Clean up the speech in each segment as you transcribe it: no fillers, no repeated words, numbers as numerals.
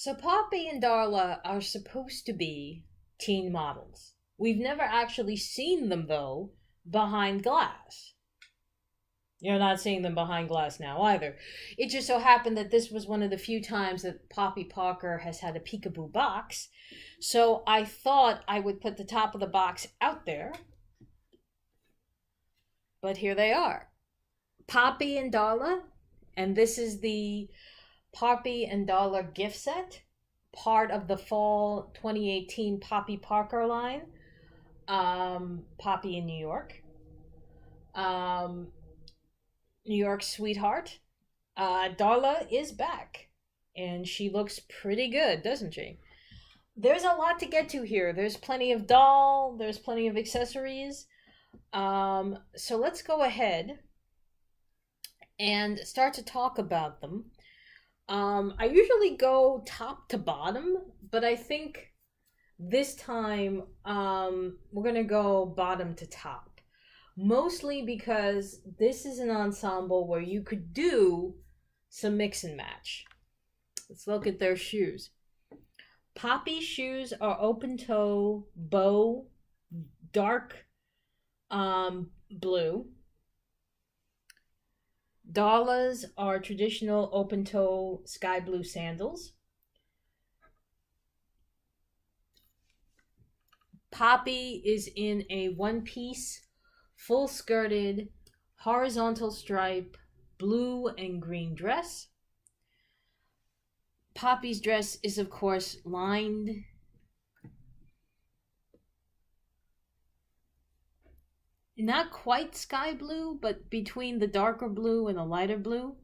So Poppy and Darla are supposed to be teen models. We've never actually seen them, though, behind glass. You're not seeing them behind glass now either. It just so happened that this was one of the few times that Poppy Parker has had a peekaboo box. So I thought I would put the top of the box out there. But here they are. Poppy and Darla. And this is the Poppy and Darla gift set. Part of the fall 2018 Poppy Parker line. Poppy in New York. New York sweetheart. Darla is back. And she looks pretty good, doesn't she? There's a lot to get to here. There's plenty of doll. There's plenty of accessories. So let's go ahead and start to talk about them. I usually go top to bottom, but I think this time we're going to go bottom to top. Mostly because this is an ensemble where you could do some mix and match. Let's look at their shoes. Poppy's shoes are open toe, bow, dark blue. Darla's are traditional open toe sky blue sandals. Poppy is in a one-piece, full skirted, horizontal stripe, blue and green dress. Poppy's dress is, of course, lined. Not quite sky blue, but between the darker blue and the lighter blue.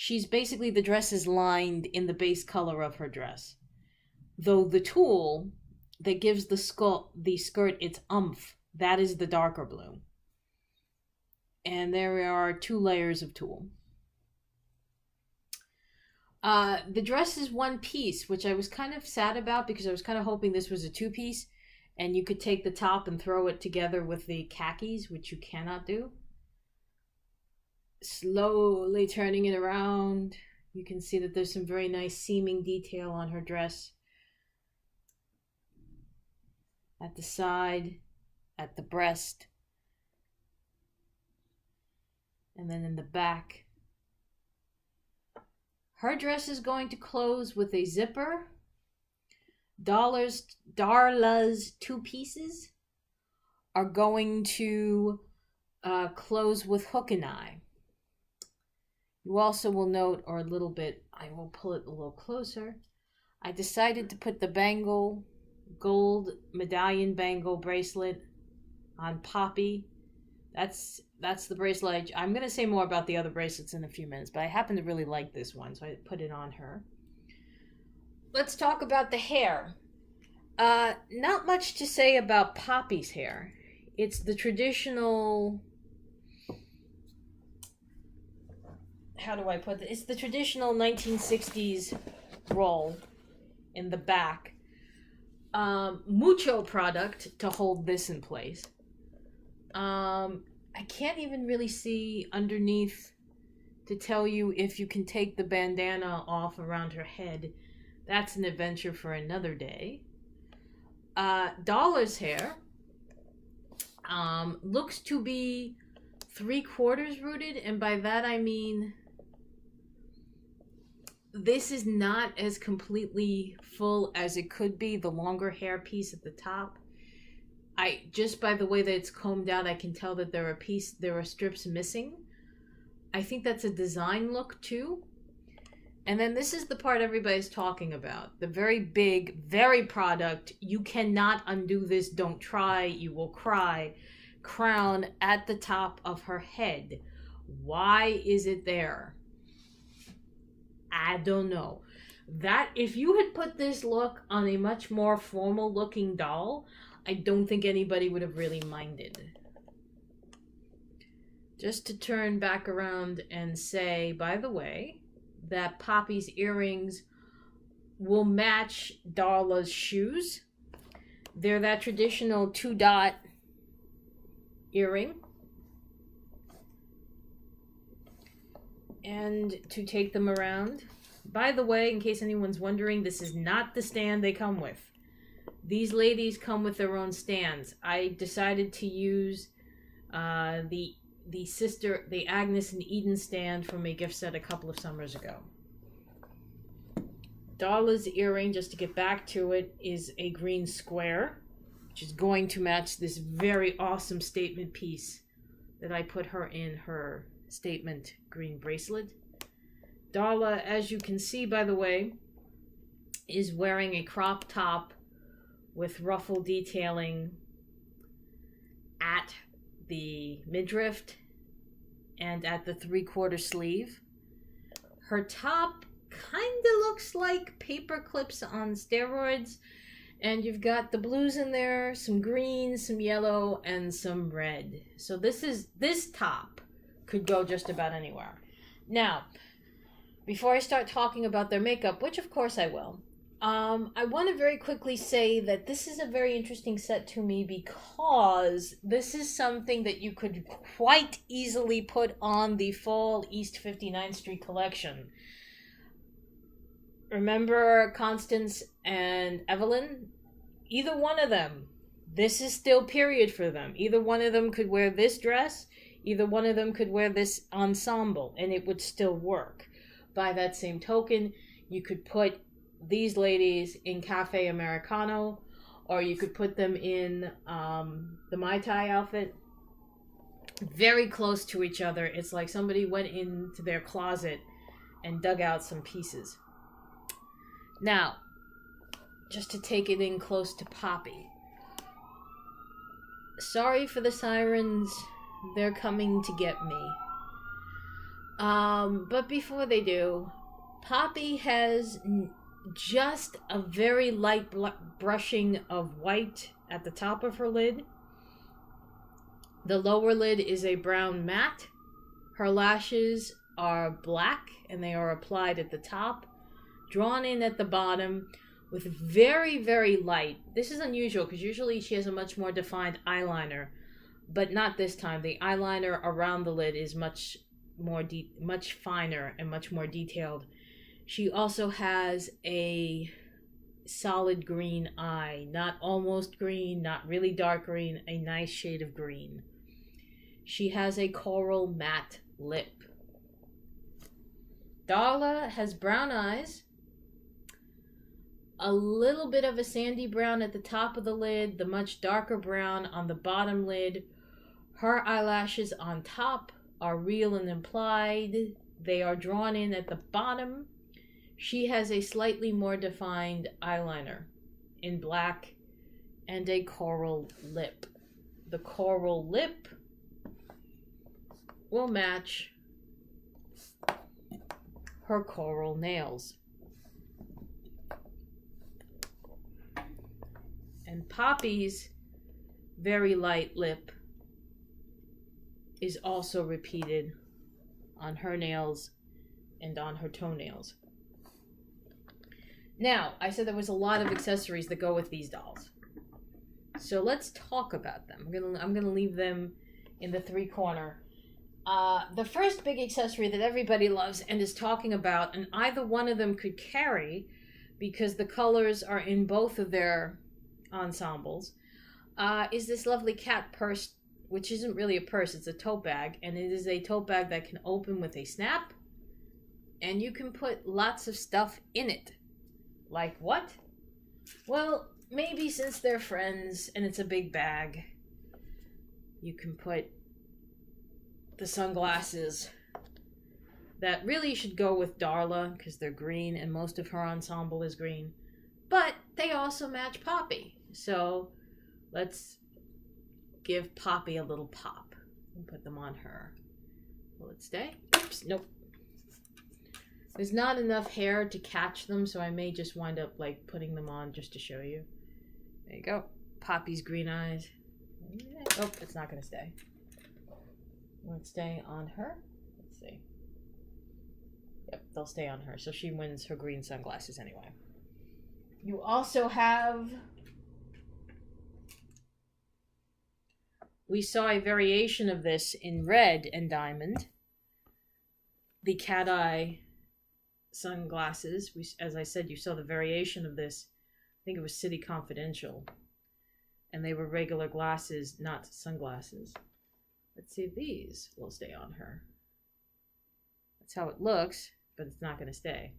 The dress is lined in the base color of her dress. Though the tulle that gives the skirt its oomph, that is the darker blue. And there are 2 layers of tulle. The dress is one piece, which I was kind of sad about because I was kind of hoping this was a 2-piece and you could take the top and throw it together with the khakis, which you cannot do. Slowly turning it around, you can see that there's some very nice seaming detail on her dress. At the side, at the breast, and then in the back. Her dress is going to close with a zipper. Darla's 2 pieces are going to close with hook and eye. You also will note, or a little bit, I will pull it a little closer. I decided to put the bangle, gold medallion bangle bracelet on Poppy. That's the bracelet. I'm going to say more about the other bracelets in a few minutes, but I happen to really like this one, so I put it on her. Let's talk about the hair. Not much to say about Poppy's hair. It's the traditional... How do I put it? It's the traditional 1960s roll in the back. Mucho product to hold this in place. I can't even really see underneath to tell you if you can take the bandana off around her head. That's an adventure for another day. Darla's hair looks to be 3/4 rooted, and by that I mean this is not as completely full as it could be, the longer hair piece at the top. Just by the way that it's combed out, I can tell that there are strips missing. I think that's a design look too. And then this is the part everybody's talking about. The very big, very product, you cannot undo this, don't try, you will cry, crown at the top of her head. Why is it there? I don't know. That, if you had put this look on a much more formal looking doll, I don't think anybody would have really minded. Just to turn back around and say, by the way, that Poppy's earrings will match Darla's shoes. They're that traditional 2-dot earring. And to take them around, by the way, in case anyone's wondering, this is not the stand they come with. These ladies come with their own stands. I decided to use the Agnes and Eden stand from a gift set a couple of summers ago. Darla's earring, just to get back to it, is a green square, which is going to match this very awesome statement piece that I put her in, her statement green bracelet. Darla, as you can see, by the way, is wearing a crop top with ruffle detailing at the midriff and at the 3/4 sleeve. Her top kind of looks like paper clips on steroids, and you've got the blues in there, some green, some yellow, and some red. So this top could go just about anywhere. Now, before I start talking about their makeup, which of course I will, I want to very quickly say that this is a very interesting set to me because this is something that you could quite easily put on the fall East 59th Street collection. Remember Constance and Evelyn? Either one of them, this is still period for them. Either one of them could wear this dress, either one of them could wear this ensemble, and it would still work. By that same token, you could put these ladies in Cafe Americano, or you could put them in the Mai Tai outfit. Very close to each other. It's like somebody went into their closet and dug out some pieces. Now, just to take it in close to Poppy. Sorry for the sirens. They're coming to get me. But before they do, Poppy has just a very light brushing of white at the top of her lid. The lower lid is a brown matte. Her lashes are black and they are applied at the top, drawn in at the bottom with very, very light. This is unusual because usually she has a much more defined eyeliner, but not this time. The eyeliner around the lid is much finer and much more detailed. She also has a solid green eye, not almost green, not really dark green, a nice shade of green. She has a coral matte lip. Darla has brown eyes, a little bit of a sandy brown at the top of the lid, the much darker brown on the bottom lid. Her eyelashes on top are real and implied. They are drawn in at the bottom. She has a slightly more defined eyeliner in black and a coral lip. The coral lip will match her coral nails. And Poppy's very light lip is also repeated on her nails and on her toenails. Now, I said there was a lot of accessories that go with these dolls. So let's talk about them. I'm gonna leave them in the 3-corner. The first big accessory that everybody loves and is talking about, and either one of them could carry because the colors are in both of their ensembles, is this lovely cat purse, which isn't really a purse, it's a tote bag, and it is a tote bag that can open with a snap, and you can put lots of stuff in it. Like what? Well, maybe since they're friends and it's a big bag, you can put the sunglasses that really should go with Darla because they're green and most of her ensemble is green. But they also match Poppy. So let's give Poppy a little pop and put them on her. Will it stay? Oops, nope. There's not enough hair to catch them, so I may just wind up like putting them on just to show you. There you go. Poppy's green eyes. Oh, it's not going to stay. Will it stay on her? Let's see. Yep, they'll stay on her. So she wins her green sunglasses anyway. You also have... We saw a variation of this in red and diamond. The cat eye sunglasses. As I said, you saw the variation of this. I think it was City Confidential. And they were regular glasses, not sunglasses. Let's see if these will stay on her. That's how it looks, but it's not going to stay.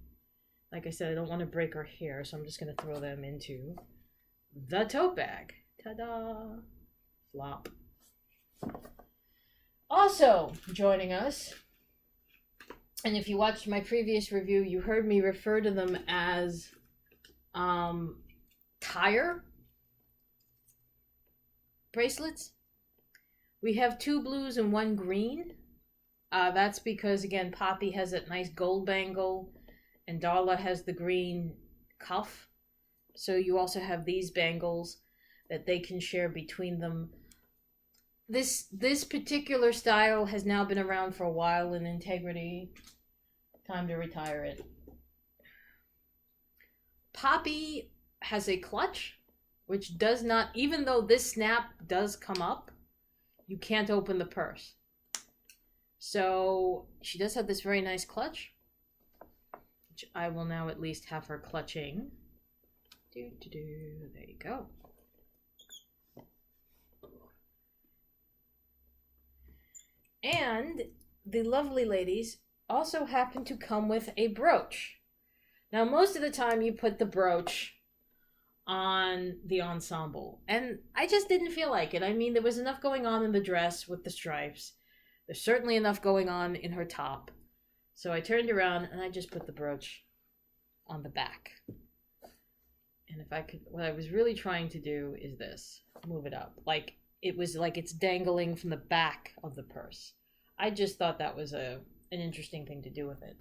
Like I said, I don't want to break her hair, so I'm just going to throw them into the tote bag. Ta-da! Flop. Also joining us, and if you watched my previous review, you heard me refer to them as tire bracelets. We have 2 blues and 1 green. That's because, again, Poppy has that nice gold bangle and Darla has the green cuff. So you also have these bangles that they can share between them. This particular style has now been around for a while in Integrity. Time to retire it. Poppy has a clutch, which does not, even though this snap does come up, you can't open the purse. So she does have this very nice clutch, which I will now at least have her clutching. There you go. And the lovely ladies also happen to come with a brooch. Now, most of the time you put the brooch on the ensemble, and I just didn't feel like it. I mean, there was enough going on in the dress with the stripes. There's certainly enough going on in her top. So I turned around and I just put the brooch on the back. And if I could, what I was really trying to do is this, move it up. Like, it was like it's dangling from the back of the purse. I just thought that was an interesting thing to do with it.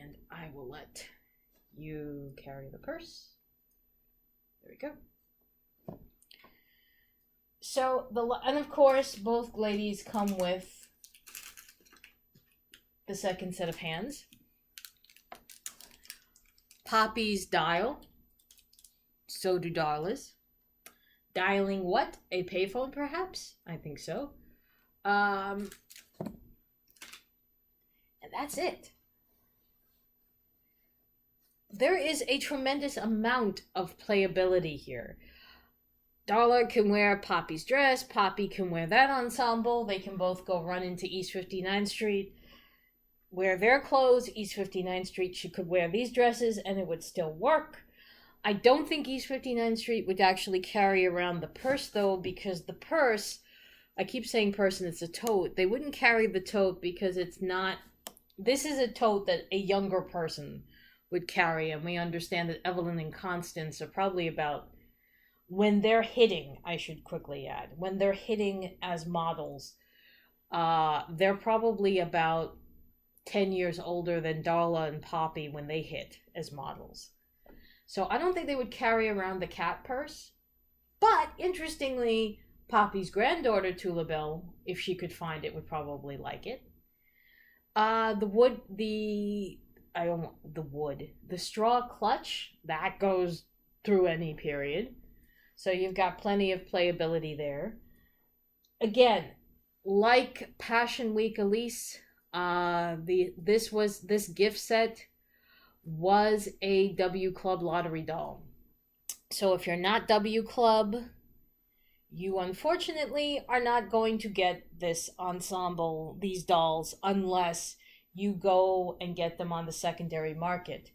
And I will let you carry the purse. There we go. So, and of course, both ladies come with the second set of hands. Poppy's dial. So do Darla's. Dialing what? A payphone, perhaps? I think so. And that's it. There is a tremendous amount of playability here. Darla can wear Poppy's dress. Poppy can wear that ensemble. They can both go run into East 59th Street, wear their clothes. East 59th Street, she could wear these dresses and it would still work. I don't think East 59th Street would actually carry around the purse, though, because the purse, I keep saying purse and it's a tote. They wouldn't carry the tote because it's not, this is a tote that a younger person would carry, and we understand that Evelyn and Constance are probably about, when they're hitting, I should quickly add, when they're hitting as models, they're probably about 10 years older than Darla and Poppy when they hit as models. So I don't think they would carry around the cat purse. But Interestingly, Poppy's granddaughter, Tulabelle, if she could find it, would probably like it. The straw clutch, that goes through any period. So you've got plenty of playability there. Again, like Passion Week Elise, this gift set was a W Club lottery doll. So if you're not W Club, you unfortunately are not going to get this ensemble, these dolls, unless you go and get them on the secondary market.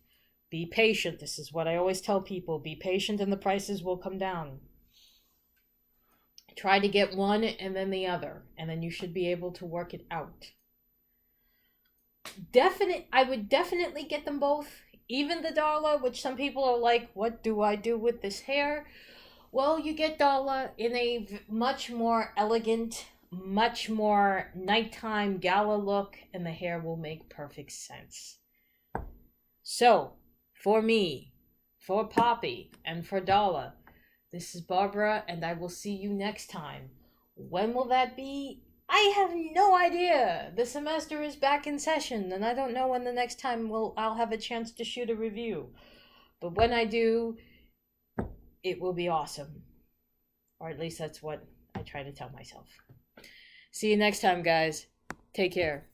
Be patient. This is what I always tell people. Be patient and the prices will come down. Try to get one and then the other, and then you should be able to work it out. I would definitely get them both. Even the Darla, which some people are like, what do I do with this hair? Well, you get Darla in a much more elegant, much more nighttime gala look, and the hair will make perfect sense. So, for me, for Poppy, and for Darla, this is Barbara, and I will see you next time. When will that be? I have no idea. The semester is back in session, and I don't know when the next time I'll have a chance to shoot a review. But when I do, it will be awesome. Or at least that's what I try to tell myself. See you next time, guys. Take care.